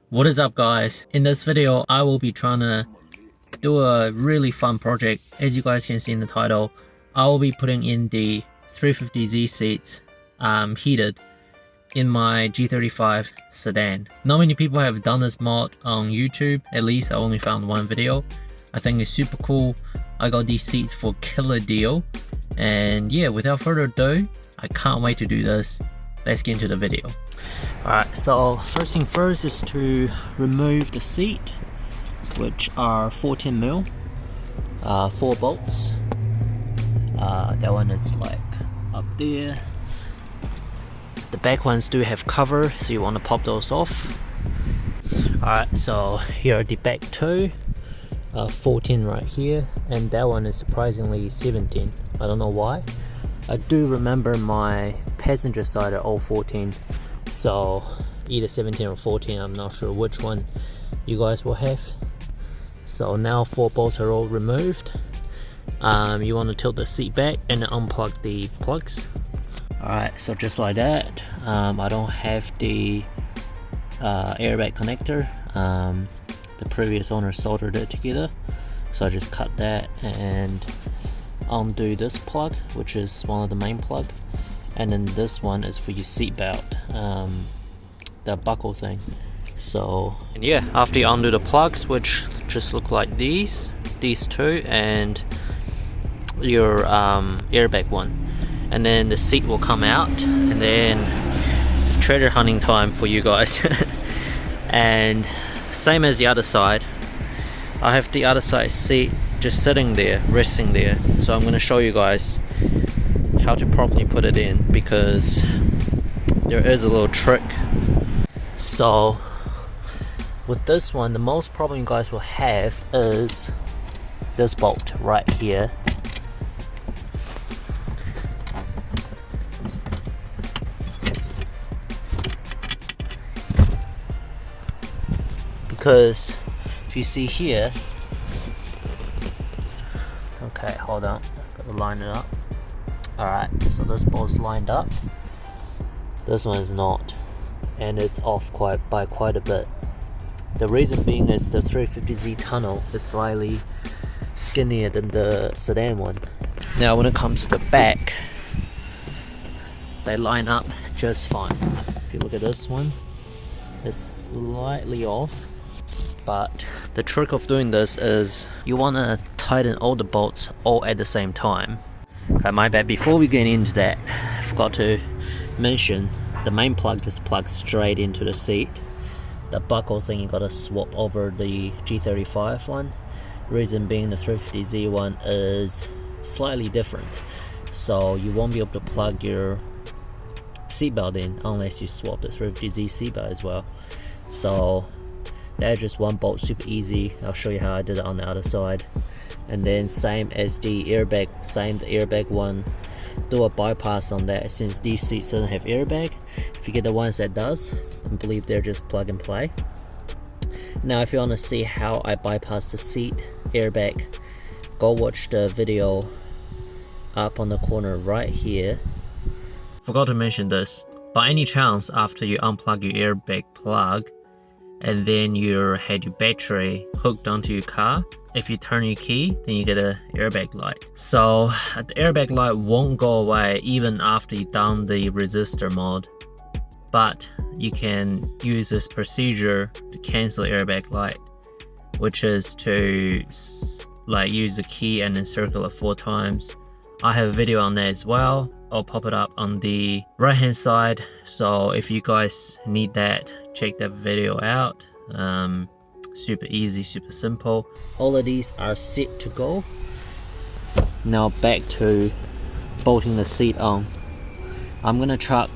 What is up guys? In this video I will be trying to do a really fun project. As you guys can see in the title, I will be putting in the 350Z seats heated in my G35 sedan. Not many people have done this mod on YouTube, at least I only found one video. I think it's super cool. I got these seats for killer deal, and yeah, without further ado, I can't wait to do this. Let's get into the video. Alright, so first thing first is to remove the seat, which are 14 mil, 4 bolts. That one is like up there. The back ones do have cover, so you want to pop those off. Alright, so here are the back two, 14 right here, and that one is surprisingly 17. I don't know why. I do remember my passenger side are all 14, so either 17 or 14, I'm not sure which one you guys will have. So now 4 bolts are all removed. You want to tilt the seat back and unplug the plugs. Alright, so just like that. I don't have the airbag connector. The previous owner soldered it together, so I just cut that and undo this plug, which is one of the main plug, and then this one is for your seat belt, the buckle thing. So, and yeah, after you undo the plugs, which just look like these two, and your airbag one, and then the seat will come out, and then it's treasure hunting time for you guys. And same as the other side, I have the other side seat just sitting there, resting there, so I'm going to show you guys how to properly put it in, because there is a little trick. So with this one, the most problem you guys will have is this bolt right here. Because if you see here, okay, hold on, gotta line it up. Alright, so this bolt's lined up, this one is not, and it's off by quite a bit. The reason being is the 350Z tunnel is slightly skinnier than the sedan one. Now when it comes to the back, they line up just fine. If you look at this one, it's slightly off. But the trick of doing this is you want to tighten all the bolts all at the same time. Okay, my bad. Before we get into that, I forgot to mention the main plug just plugs straight into the seat. The buckle thing you gotta swap over the G35 one. Reason being the 350Z one is slightly different, so you won't be able to plug your seatbelt in unless you swap the 350Z seatbelt as well. So that's just one bolt, super easy. I'll show you how I did it on the other side. And then same as the airbag, the airbag one, do a bypass on that, since these seats doesn't have airbag. If you get the ones that does, I believe they're just plug and play. Now if you want to see how I bypass the seat airbag, go watch the video up on the corner right here. Forgot to mention this, by any chance after you unplug your airbag plug and then you had your battery hooked onto your car, if you turn your key, then you get a airbag light. So the airbag light won't go away even after you down the resistor mode, but you can use this procedure to cancel airbag light, which is to like use the key and then circle it 4 times. I have a video on that as well. I'll pop it up on the right hand side, so if you guys need that, check that video out. Super easy, super simple. All of these are set to go. Now back to bolting the seat on. I'm gonna chuck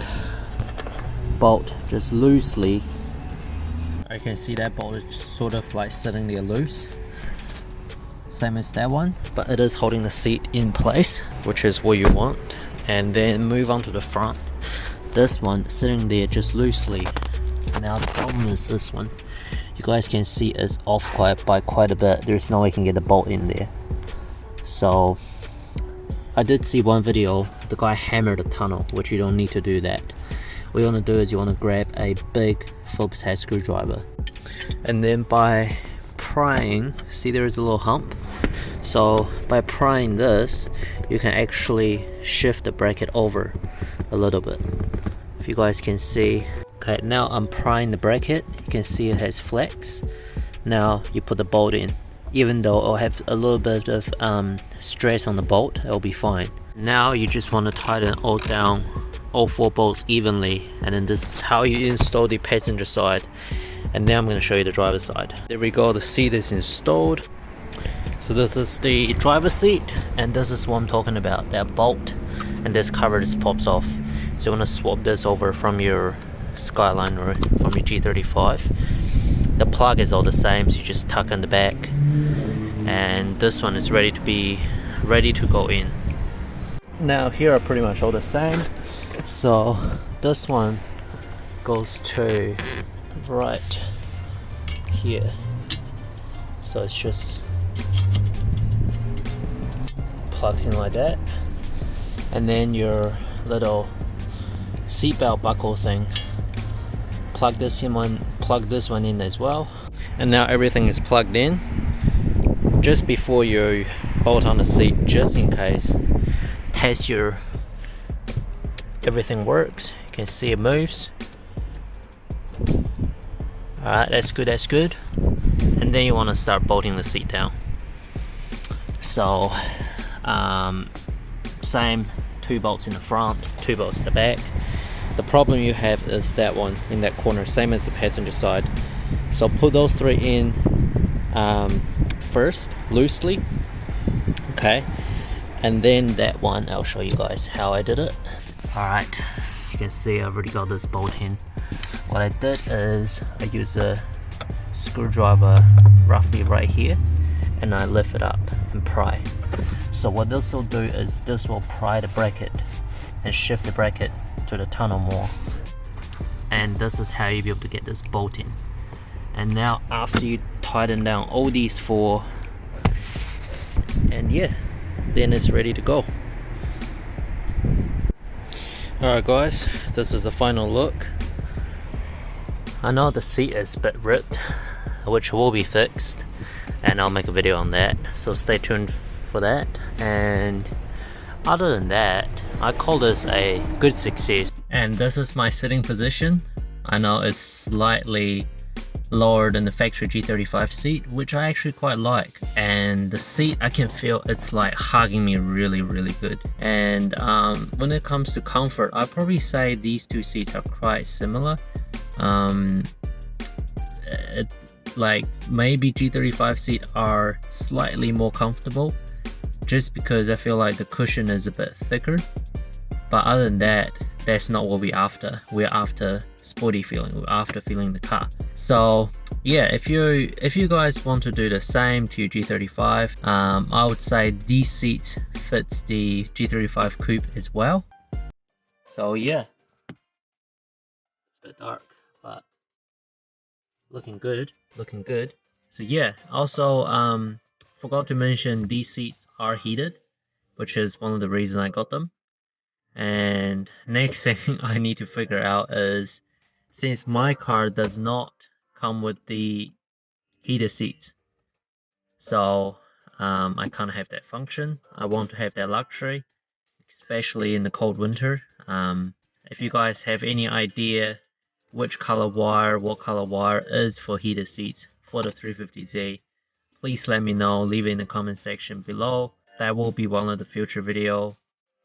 bolt just loosely. I can see that bolt is just sort of like sitting there loose, same as that one, but it is holding the seat in place, which is what you want. And then move on to the front. This one sitting there just loosely. Now the problem is this one, you guys can see it's off by quite a bit. There's no way you can get the bolt in there. So I did see one video, the guy hammered a tunnel, which you don't need to do that. What you want to do is you want to grab a big Phillips head screwdriver and then by prying, see there is a little hump, so by prying this you can actually shift the bracket over a little bit, if you guys can see. Okay, now I'm prying the bracket, you can see it has flex. Now you put the bolt in. Even though it'll have a little bit of stress on the bolt, it'll be fine. Now you just want to tighten all 4 bolts evenly, and then this is how you install the passenger side. And now I'm going to show you the driver's side. There we go, the seat is installed. So this is the driver's seat, and this is what I'm talking about, that bolt, and this cover just pops off. So you want to swap this over from your Skyline or from your G35. The plug is all the same, so you just tuck in the back, and this one is ready to go in. Now here are pretty much all the same. So this one goes to right here, so it's just plugs in like that, and then your little seatbelt buckle thing, plug this one in as well. And now everything is plugged in. Just before you bolt on the seat, just in case, test everything works. You can see it moves. Alright, that's good. And then you want to start bolting the seat down. So same, 2 bolts in the front, 2 bolts in the back. The problem you have is that one in that corner, same as the passenger side. So put those 3 in first, loosely, okay, and then that one, I'll show you guys how I did it. Alright, you can see I've already got this bolt in. What I did is I use a screwdriver roughly right here, and I lift it up and pry. So what this will do is this will pry the bracket and shift the bracket to the tunnel more, and this is how you'll be able to get this bolt in. And now after you tighten down all these 4, and yeah, then it's ready to go. Alright guys, this is the final look. I know the seat is a bit ripped, which will be fixed, and I'll make a video on that, so stay tuned for that. And other than that, I call this a good success. And this is my sitting position. I know it's slightly lower than the factory G35 seat, which I actually quite like. And the seat, I can feel it's like hugging me really good. And when it comes to comfort, I'd probably say these 2 seats are quite similar. Like maybe G35 seat are slightly more comfortable, just because I feel like the cushion is a bit thicker. But other than that, that's not what we're after. We're after sporty feeling. We're after feeling the car. So yeah, if you guys want to do the same to your G35, I would say these seats fits the G35 Coupe as well. So yeah, it's a bit dark, but looking good. So yeah, also forgot to mention these seats are heated, which is one of the reasons I got them. And next thing I need to figure out is, since my car does not come with the heated seats, so I can't have that function. I want to have that luxury, especially in the cold winter. If you guys have any idea what color wire is for heated seats for the 350Z, please let me know. Leave it in the comment section below. That will be one of the future video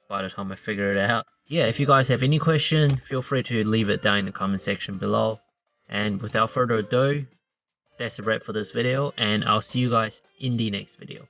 by the time I figure it out. Yeah, if you guys have any question, feel free to leave it down in the comment section below. And without further ado, that's a wrap for this video, and I'll see you guys in the next video.